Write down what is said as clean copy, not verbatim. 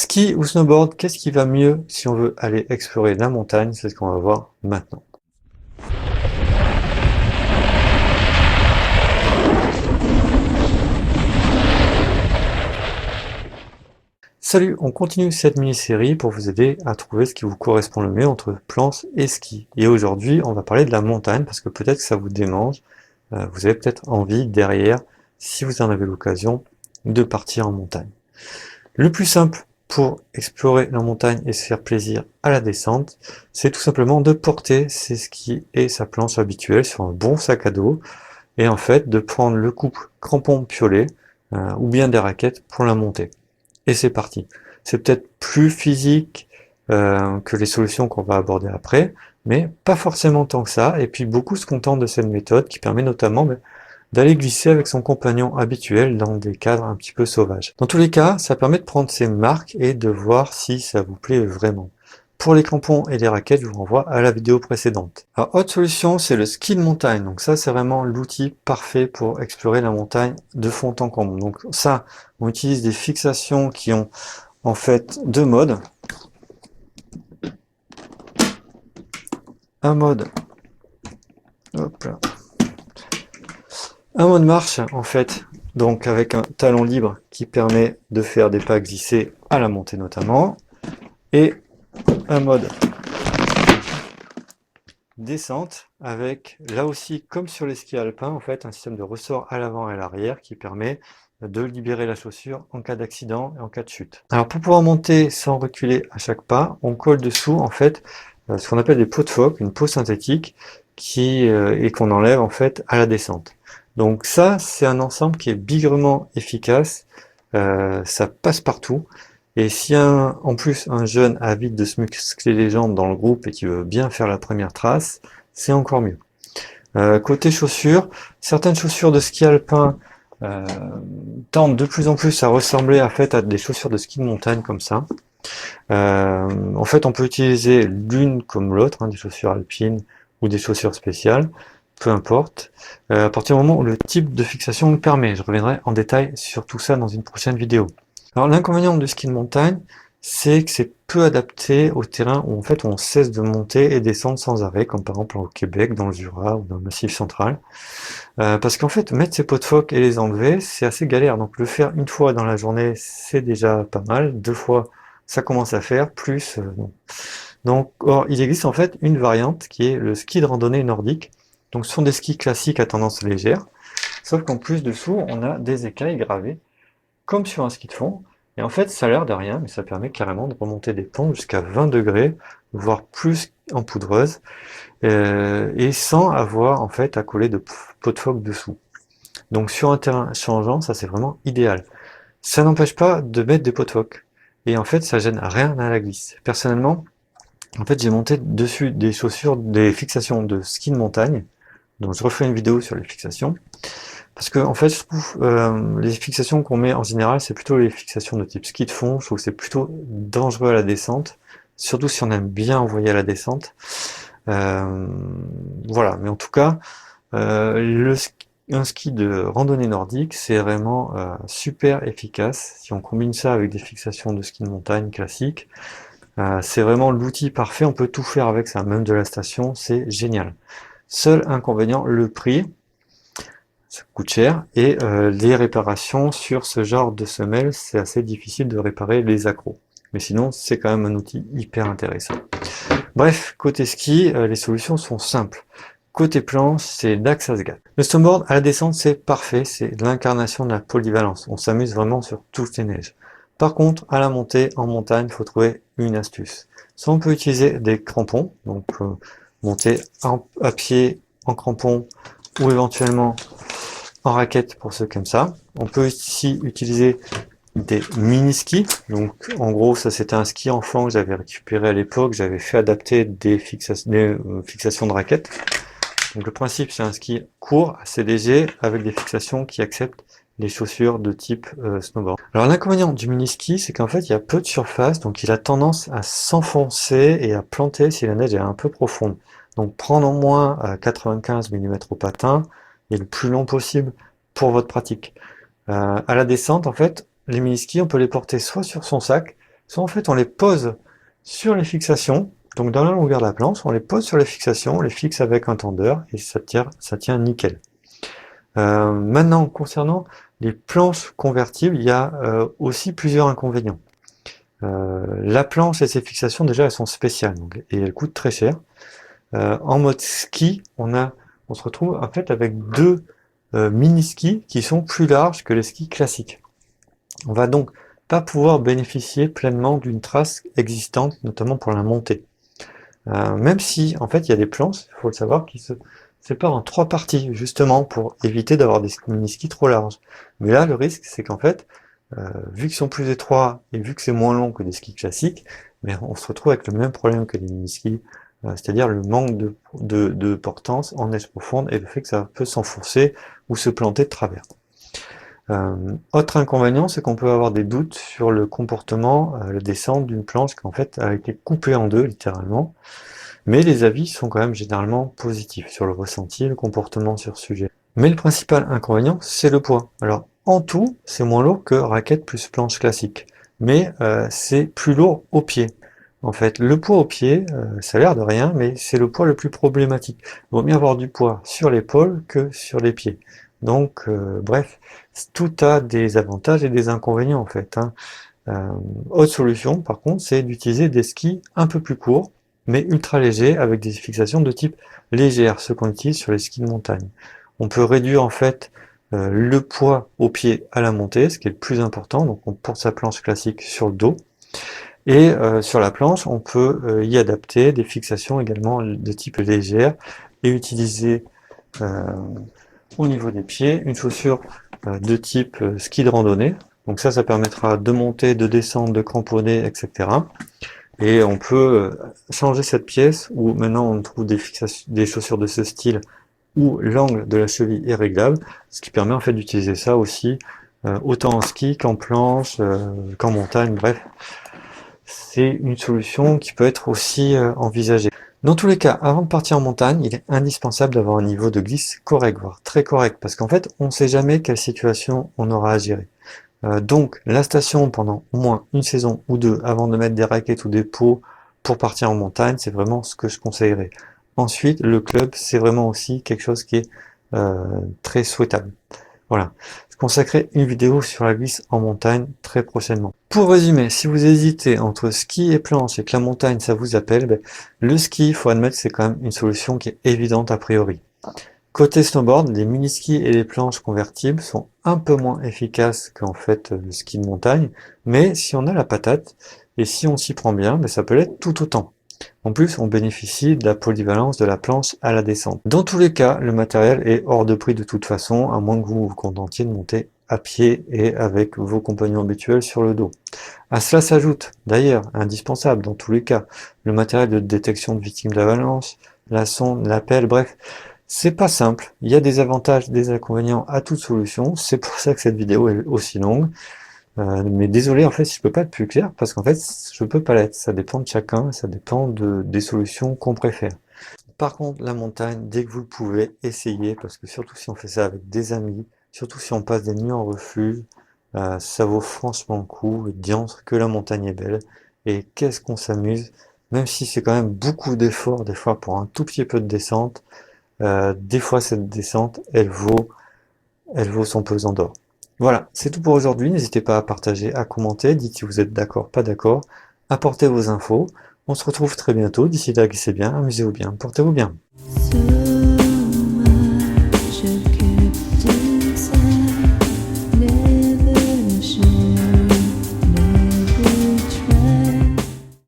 Ski ou snowboard, qu'est-ce qui va mieux si on veut aller explorer la montagne? C'est ce qu'on va voir maintenant. Salut, on continue cette mini-série pour vous aider à trouver ce qui vous correspond le mieux entre planche et ski. Et aujourd'hui, on va parler de la montagne parce que peut-être que ça vous démange. Vous avez peut-être envie derrière, si vous en avez l'occasion, de partir en montagne. Le plus simple pour explorer la montagne et se faire plaisir à la descente, c'est tout simplement de porter ses skis et sa planche habituelle sur un bon sac à dos et en fait de prendre le couple crampon-piolet ou bien des raquettes pour la montée. Et c'est parti. C'est peut-être plus physique que les solutions qu'on va aborder après, mais pas forcément tant que ça, et puis beaucoup se contentent de cette méthode qui permet notamment d'aller glisser avec son compagnon habituel dans des cadres un petit peu sauvages. Dans tous les cas, ça permet de prendre ses marques et de voir si ça vous plaît vraiment. Pour les crampons et les raquettes, je vous renvoie à la vidéo précédente. Alors, autre solution, c'est le ski de montagne. Donc ça, c'est vraiment l'outil parfait pour explorer la montagne de fond en comble. Donc ça, on utilise des fixations qui ont en fait deux modes. Un mode, hop là, un mode marche en fait, donc avec un talon libre qui permet de faire des pas glissés à la montée notamment, et un mode descente avec là aussi comme sur les skis alpins en fait un système de ressort à l'avant et à l'arrière qui permet de libérer la chaussure en cas d'accident et en cas de chute. Alors pour pouvoir monter sans reculer à chaque pas, on colle dessous en fait ce qu'on appelle des peaux de phoque, une peau synthétique et qu'on enlève en fait à la descente. Donc ça c'est un ensemble qui est bigrement efficace, ça passe partout. Et si en plus un jeune avide de se muscler les jambes dans le groupe et qui veut bien faire la première trace, c'est encore mieux. Côté chaussures, certaines chaussures de ski alpin euh, tendent de plus en plus à ressembler en fait à des chaussures de ski de montagne comme ça. En fait, on peut utiliser l'une comme l'autre, des chaussures alpines ou des chaussures spéciales, peu importe, à partir du moment où le type de fixation le permet. Je reviendrai en détail sur tout ça dans une prochaine vidéo. Alors l'inconvénient du ski de montagne, c'est que c'est peu adapté au terrain où en fait on cesse de monter et descendre sans arrêt, comme par exemple au Québec, dans le Jura ou dans le Massif central. Parce qu'en fait, mettre ses pots de phoque et les enlever, c'est assez galère. Donc le faire une fois dans la journée, c'est déjà pas mal. Deux fois, ça commence à faire, plus non. Donc, or, il existe en fait une variante qui est le ski de randonnée nordique. Donc ce sont des skis classiques à tendance légère, sauf qu'en plus dessous, on a des écailles gravées comme sur un ski de fond. Et en fait, ça a l'air de rien, mais ça permet carrément de remonter des pentes jusqu'à 20 degrés, voire plus en poudreuse, et sans avoir en fait à coller de pot de phoque dessous. Donc sur un terrain changeant, ça c'est vraiment idéal. Ça n'empêche pas de mettre des pots de phoque. Et en fait, ça gêne rien à la glisse. Personnellement, en fait, j'ai monté dessus des chaussures, des fixations de ski de montagne. Donc je refais une vidéo sur les fixations. Parce que en fait, je trouve les fixations qu'on met en général, c'est plutôt les fixations de type ski de fond. Je trouve que c'est plutôt dangereux à la descente, surtout si on aime bien envoyer à la descente. Euh, voilà, mais en tout cas, un ski de randonnée nordique, c'est vraiment super efficace. Si on combine ça avec des fixations de ski de montagne classiques, c'est vraiment l'outil parfait. On peut tout faire avec ça, même de la station, c'est génial. Seul inconvénient, le prix. Ça coûte cher et les réparations sur ce genre de semelle, c'est assez difficile de réparer les accros. Mais sinon, c'est quand même un outil hyper intéressant. Bref, côté ski, les solutions sont simples. Côté planche, c'est là que ça se gâte. Le snowboard à la descente, c'est parfait, c'est l'incarnation de la polyvalence. On s'amuse vraiment sur toutes les neiges. Par contre, à la montée, en montagne, il faut trouver une astuce. Soit on peut utiliser des crampons, donc monter à pied en crampons ou éventuellement en raquette pour ceux comme ça. On peut aussi utiliser des mini-skis. Donc en gros, ça c'était un ski enfant que j'avais récupéré à l'époque. J'avais fait adapter des fixations de raquettes. Donc le principe, c'est un ski court, assez léger, avec des fixations qui acceptent les chaussures de type snowboard. Alors l'inconvénient du mini-ski, c'est qu'en fait, il y a peu de surface, donc il a tendance à s'enfoncer et à planter si la neige est un peu profonde. Donc prendre au moins 95 mm au patin et le plus long possible pour votre pratique. À la descente, en fait, les mini-skis, on peut les porter soit sur son sac, soit en fait on les pose sur les fixations, donc dans la longueur de la planche, on les pose sur les fixations, on les fixe avec un tendeur et ça tient nickel. Maintenant, concernant les planches convertibles, il y a aussi plusieurs inconvénients. La planche et ses fixations, déjà, elles sont spéciales donc, et elles coûtent très cher. En mode ski, on se retrouve en fait avec deux mini-skis qui sont plus larges que les skis classiques. On va donc pas pouvoir bénéficier pleinement d'une trace existante, notamment pour la montée. Même si, en fait, il y a des planches, il faut le savoir, qui se séparent en trois parties, justement pour éviter d'avoir des mini-skis trop larges. Mais là, le risque, c'est qu'en fait, vu qu'ils sont plus étroits et vu que c'est moins long que des skis classiques, mais on se retrouve avec le même problème que les mini-skis, c'est-à-dire le manque de portance en neige profonde et le fait que ça peut s'enfoncer ou se planter de travers. Autre inconvénient, c'est qu'on peut avoir des doutes sur le comportement, la descente d'une planche qui en fait a été coupée en deux littéralement, mais les avis sont quand même généralement positifs sur le ressenti et le comportement sur ce sujet. Mais le principal inconvénient, c'est le poids. Alors en tout, c'est moins lourd que raquette plus planche classique, mais c'est plus lourd au pied. En fait, le poids au pied, ça a l'air de rien, mais c'est le poids le plus problématique. Il vaut mieux avoir du poids sur l'épaule que sur les pieds. Donc, bref, tout a des avantages et des inconvénients en fait. Autre solution, par contre, c'est d'utiliser des skis un peu plus courts, mais ultra légers, avec des fixations de type légère, ce qu'on utilise sur les skis de montagne. On peut réduire en fait le poids au pied à la montée, ce qui est le plus important. Donc, on porte sa planche classique sur le dos. Et sur la planche, on peut y adapter des fixations également de type légère et utiliser au niveau des pieds une chaussure de type ski de randonnée. Donc ça permettra de monter, de descendre, de cramponner, etc. Et on peut changer cette pièce où maintenant on trouve des chaussures de ce style où l'angle de la cheville est réglable, ce qui permet en fait d'utiliser ça aussi autant en ski qu'en planche, qu'en montagne, bref. C'est une solution qui peut être aussi envisagée. Dans tous les cas, avant de partir en montagne, il est indispensable d'avoir un niveau de glisse correct, voire très correct, parce qu'en fait, on ne sait jamais quelle situation on aura à gérer. Donc, la station pendant au moins une saison ou deux avant de mettre des raquettes ou des pots pour partir en montagne, c'est vraiment ce que je conseillerais. Ensuite, le club, c'est vraiment aussi quelque chose qui est très souhaitable. Voilà. Je consacrerai une vidéo sur la glisse en montagne très prochainement. Pour résumer, si vous hésitez entre ski et planche et que la montagne ça vous appelle, ben, le ski, il faut admettre, c'est quand même une solution qui est évidente a priori. Côté snowboard, les mini-skis et les planches convertibles sont un peu moins efficaces qu'en fait le ski de montagne, mais si on a la patate et si on s'y prend bien, ben, ça peut l'être tout autant. En plus, on bénéficie de la polyvalence de la planche à la descente. Dans tous les cas, le matériel est hors de prix de toute façon, à moins que vous vous contentiez de monter à pied et avec vos compagnons habituels sur le dos. À cela s'ajoute, d'ailleurs, indispensable dans tous les cas, le matériel de détection de victimes d'avalanche, la sonde, la pelle, bref, c'est pas simple. Il y a des avantages, des inconvénients à toute solution. C'est pour ça que cette vidéo est aussi longue. Mais désolé, en fait, si je peux pas être plus clair, parce qu'en fait, je peux pas l'être. Ça dépend de chacun, ça dépend des solutions qu'on préfère. Par contre, la montagne, dès que vous le pouvez, essayez, parce que surtout si on fait ça avec des amis, surtout si on passe des nuits en refuge, ça vaut franchement le coup. Et diantre que la montagne est belle. Et qu'est-ce qu'on s'amuse, même si c'est quand même beaucoup d'efforts, des fois pour un tout petit peu de descente. Des fois, cette descente, elle vaut son pesant d'or. Voilà, c'est tout pour aujourd'hui. N'hésitez pas à partager, à commenter. Dites si vous êtes d'accord, pas d'accord. Apportez vos infos. On se retrouve très bientôt. D'ici là, glissez bien, amusez-vous bien, portez-vous bien.